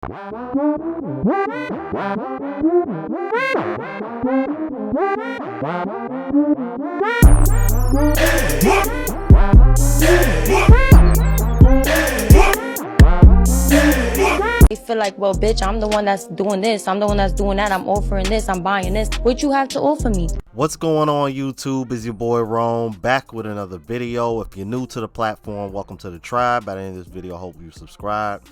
They feel like, well, bitch, I'm the one that's doing this, I'm the one that's doing that, I'm offering this, I'm buying this. What you have to offer me? What's going on, YouTube? Is your boy Rome back with another video. If you're new to the platform, welcome to the tribe. By the end of this video, I hope you subscribe.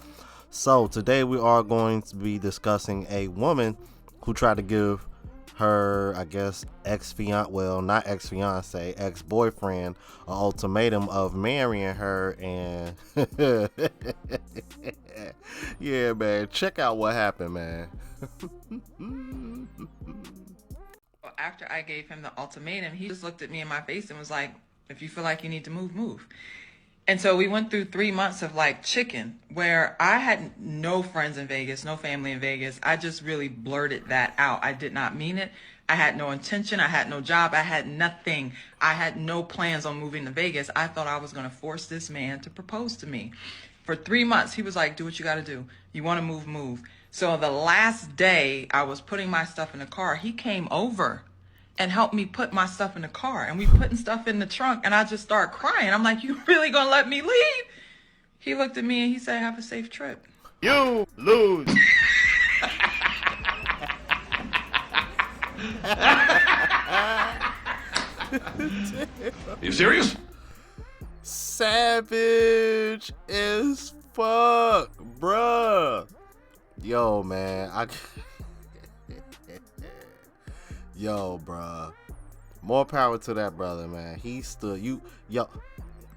So today we are going to be discussing a woman who tried to give her, I guess, ex-fiance, well, not ex-fiance, ex-boyfriend, an ultimatum of marrying her. And yeah, man, check out what happened, man. After I gave him the ultimatum, he just looked at me in my face and was like, if you feel like you need to move, move. And so we went through 3 months of like chicken, where I had no friends in Vegas, no family in Vegas. I just really blurted that out. I did not mean it. I had no intention. I had no job. I had nothing. I had no plans on moving to Vegas. I thought I was going to force this man to propose to me. For 3 months, he was like, do what you got to do. You want to move, move. So the last day I was putting my stuff in the car, he came over and helped me put my stuff in the car. And we putting stuff in the trunk, and I just started crying. I'm like, you really gonna let me leave? He looked at me and he said, have a safe trip. You lose. You serious? Savage as fuck, bruh. Yo, man, yo, bruh. More power to that brother, man. He stood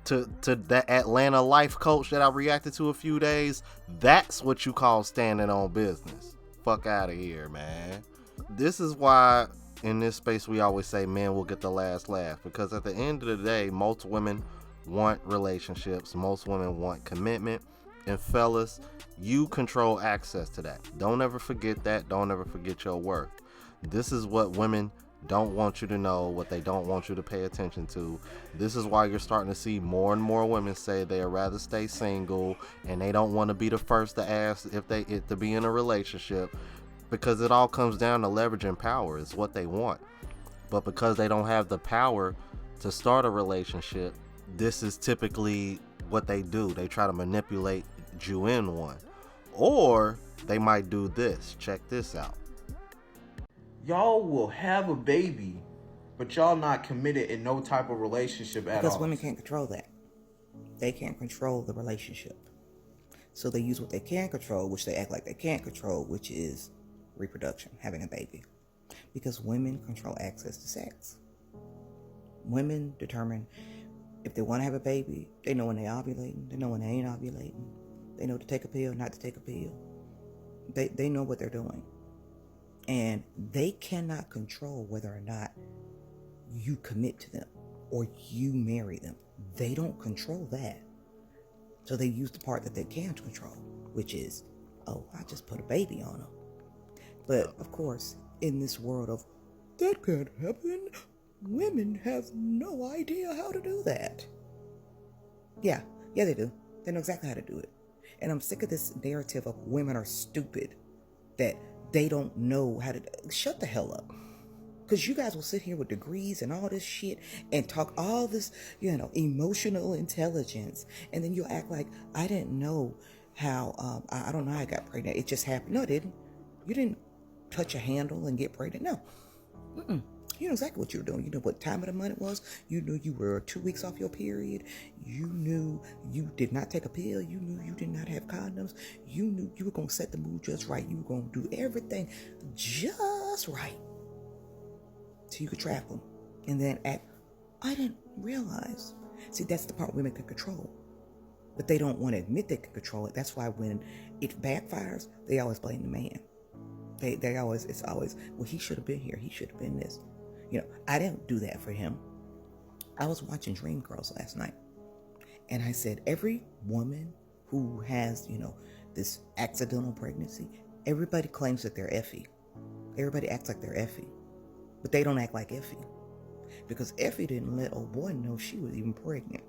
to that Atlanta life coach that I reacted to a few days. That's what you call standing on business. Fuck out of here, man. This is why in this space we always say men will get the last laugh, because at the end of the day, most women want relationships, most women want commitment, and fellas, you control access to that. Don't ever forget that. Don't ever forget your worth. This is what women don't want you to know, what they don't want you to pay attention to. This is why you're starting to see more and more women say they'd rather stay single, and they don't want to be the first to ask if to be in a relationship, because it all comes down to leverage and power. It's what they want. But because they don't have the power to start a relationship, this is typically what they do. They try to manipulate you in one. Or they might do this. Check this out. Y'all will have a baby, but y'all not committed in no type of relationship at all. Because women can't control that. They can't control the relationship. So they use what they can control, which they act like they can't control, which is reproduction, having a baby. Because women control access to sex. Women determine if they want to have a baby. They know when they're ovulating. They know when they ain't ovulating. They know to take a pill, not to take a pill. They know what they're doing. And they cannot control whether or not you commit to them or you marry them. They don't control that. So they use the part that they can control, which is, oh, I just put a baby on them. But of course, in this world of that can't happen, women have no idea how to do that. Yeah, they do. They know exactly how to do it. And I'm sick of this narrative of women are stupid, that they don't know how to. Shut the hell up. Because you guys will sit here with degrees and all this shit and talk all this, emotional intelligence. And then you'll act like, I didn't know how, I don't know how I got pregnant. It just happened. No, it didn't. You didn't touch a handle and get pregnant. No. You know exactly what you were doing. You know what time of the month it was. You knew you were 2 weeks off your period. You knew you did not take a pill. You knew you did not have condoms. You knew you were going to set the mood just right. You were going to do everything just right so you could trap them. And then I didn't realize. See, that's the part women can control. But they don't want to admit they can control it. That's why when it backfires, they always blame the man. It's always, well, he should have been here. He should have been this. I didn't do that for him. I was watching Dreamgirls last night. And I said, every woman who has, this accidental pregnancy, everybody claims that they're Effie. Everybody acts like they're Effie. But they don't act like Effie. Because Effie didn't let old boy know she was even pregnant.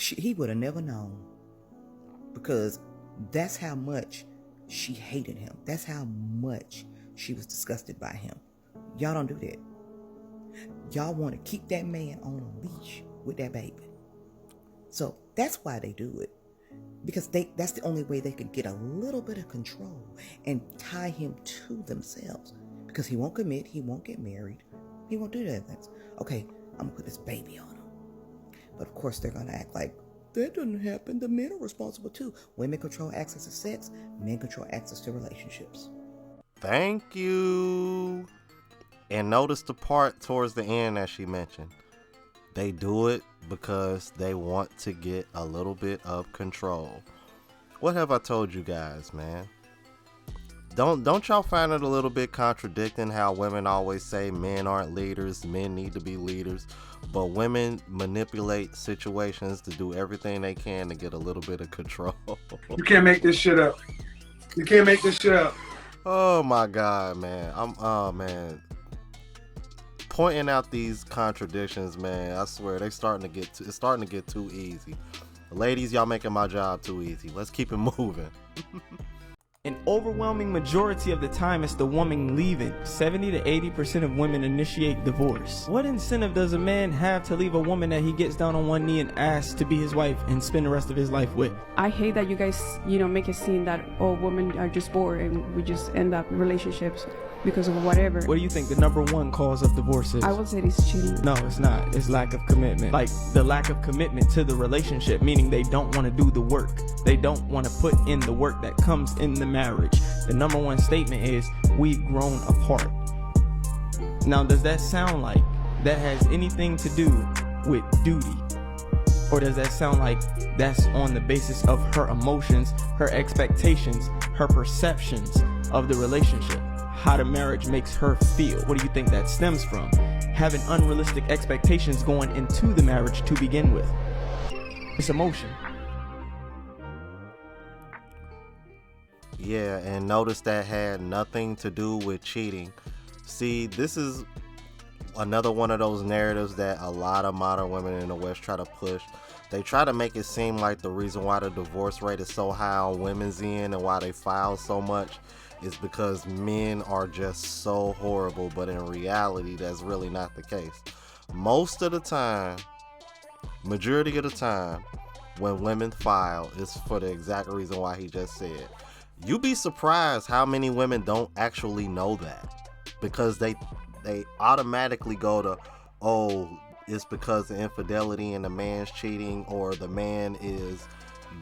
He would have never known. Because that's how much she hated him. That's how much she was disgusted by him. Y'all don't do that. Y'all want to keep that man on a leash with that baby. So that's why they do it. Because that's the only way they can get a little bit of control and tie him to themselves. Because he won't commit, he won't get married, he won't do that things. Okay, I'm gonna put this baby on him. But of course they're gonna act like that doesn't happen. The men are responsible too. Women control access to sex, men control access to relationships. Thank you. And notice the part towards the end that she mentioned. They do it because they want to get a little bit of control. What have I told you guys, man? Don't y'all find it a little bit contradicting how women always say men aren't leaders, men need to be leaders, but women manipulate situations to do everything they can to get a little bit of control? You can't make this shit up. You can't make this shit up. Oh my God, man. Pointing out these contradictions, man, I swear it's starting to get too easy. Ladies, y'all making my job too easy. Let's keep it moving. An overwhelming majority of the time it's the woman leaving. 70 to 80% of women initiate divorce. What incentive does a man have to leave a woman that he gets down on one knee and asks to be his wife and spend the rest of his life with? I hate that you guys, make it seem that all women are just bored and we just end up in relationships because of whatever. What do you think the number one cause of divorce is? I would say it's cheating. No, it's not. It's lack of commitment. Like the lack of commitment to the relationship, meaning they don't want to do the work. They don't want to put in the work that comes in the marriage. The number one statement is, we've grown apart. Now, does that sound like that has anything to do with duty? Or does that sound like that's on the basis of her emotions, her expectations, her perceptions of the relationship? How the marriage makes her feel? What do you think that stems from? Having unrealistic expectations going into the marriage to begin with. It's emotion. Yeah, and notice that had nothing to do with cheating. See, this is another one of those narratives that a lot of modern women in the West try to push. They try to make it seem like the reason why the divorce rate is so high on women's end and why they file so much is because men are just so horrible, but in reality, that's really not the case. Most of the time, majority of the time, when women file, it's for the exact reason why he just said. You'd be surprised how many women don't actually know that, because they automatically go to, oh, it's because of infidelity and the man's cheating or the man is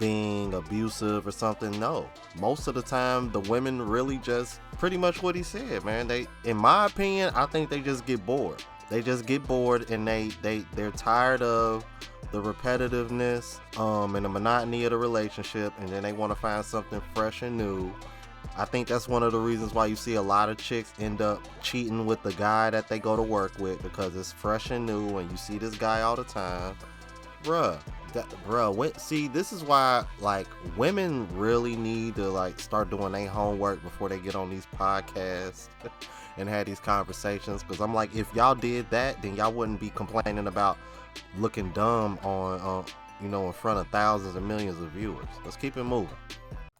being abusive or something. No, most of the time the women really just pretty much what he said, man. They, in my opinion, I think they just get bored. They just get bored and they're tired of the repetitiveness and the monotony of the relationship, and then they want to find something fresh and new. I think that's one of the reasons why you see a lot of chicks end up cheating with the guy that they go to work with, because it's fresh and new and you see this guy all the time. See, this is why, like, women really need to, like, start doing their homework before they get on these podcasts and have these conversations, because I'm like, if y'all did that, then y'all wouldn't be complaining about looking dumb on in front of thousands and millions of viewers. Let's keep it moving.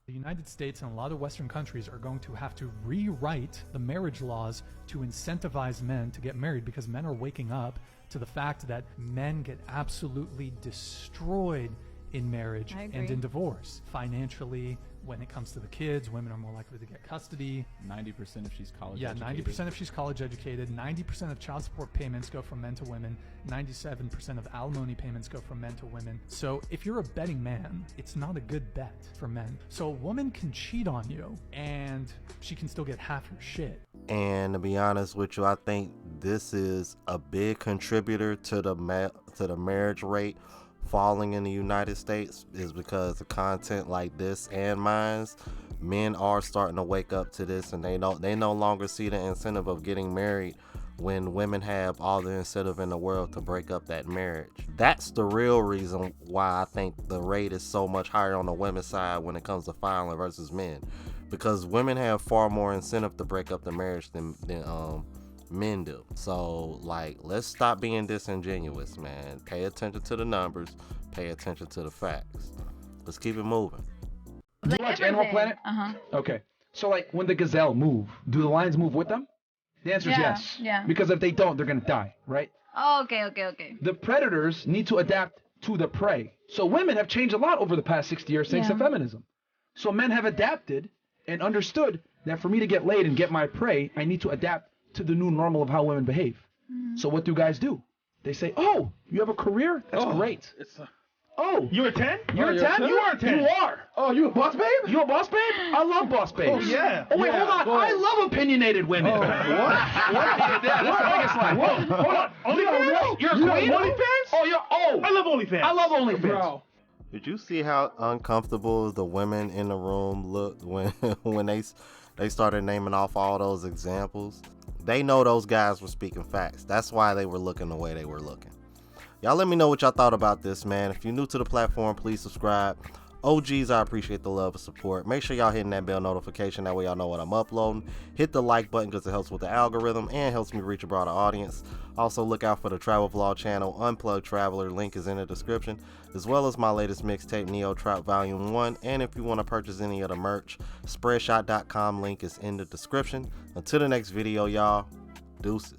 The United States and a lot of Western countries are going to have to rewrite the marriage laws to incentivize men to get married, because men are waking up to the fact that men get absolutely destroyed in marriage and in divorce. Financially, when it comes to the kids, women are more likely to get custody. 90% if she's college educated. Yeah, 90% if she's college educated. 90% of child support payments go from men to women. 97% of alimony payments go from men to women. So if you're a betting man, it's not a good bet for men. So a woman can cheat on you and she can still get half your shit. And to be honest with you, I think this is a big contributor to the marriage rate falling in the United States, is because of content like this and mine. Men are starting to wake up to this, and they no longer see the incentive of getting married when women have all the incentive in the world to break up that marriage. That's the real reason why I think the rate is so much higher on the women's side when it comes to filing versus men, because women have far more incentive to break up the marriage than men do. So, like, let's stop being disingenuous, man. Pay attention to the numbers, pay attention to the facts. Let's keep it moving. Do you watch Animal Planet? Okay. So like when the gazelle move, do the lions move with them? The answer is yes. Yeah. Because if they don't, they're gonna die, right? Oh, okay. The predators need to adapt to the prey. So women have changed a lot over the past 60 years thanks to feminism. So men have adapted and understood that for me to get laid and get my prey, I need to adapt to the new normal of how women behave. So what do guys do? They say, oh, you have a career? That's great. Oh, you're a 10? You're a 10? You are a 10. You are. Oh, you a boss babe? You a boss babe? I love boss babes. Oh, yeah. Oh, wait, hold on. I love opinionated women. Oh, what? That's the biggest line. Hold on. OnlyFans? You're a queen? OnlyFans? I love OnlyFans. I love OnlyFans. Bro. Did you see how uncomfortable the women in the room looked when they started naming off all those examples? They know those guys were speaking facts. That's why they were looking the way they were looking. Y'all let me know what y'all thought about this, man. If you're new to the platform, please subscribe. OGs, I appreciate the love and support. Make sure y'all hitting that bell notification. That way y'all know when I'm uploading. Hit the like button because it helps with the algorithm and helps me reach a broader audience. Also, look out for the travel vlog channel, Unplugged Traveler. Link is in the description, as well as my latest mixtape, Neo Trap Volume 1. And if you want to purchase any of the merch, spreadshot.com link is in the description. Until the next video, y'all, deuces.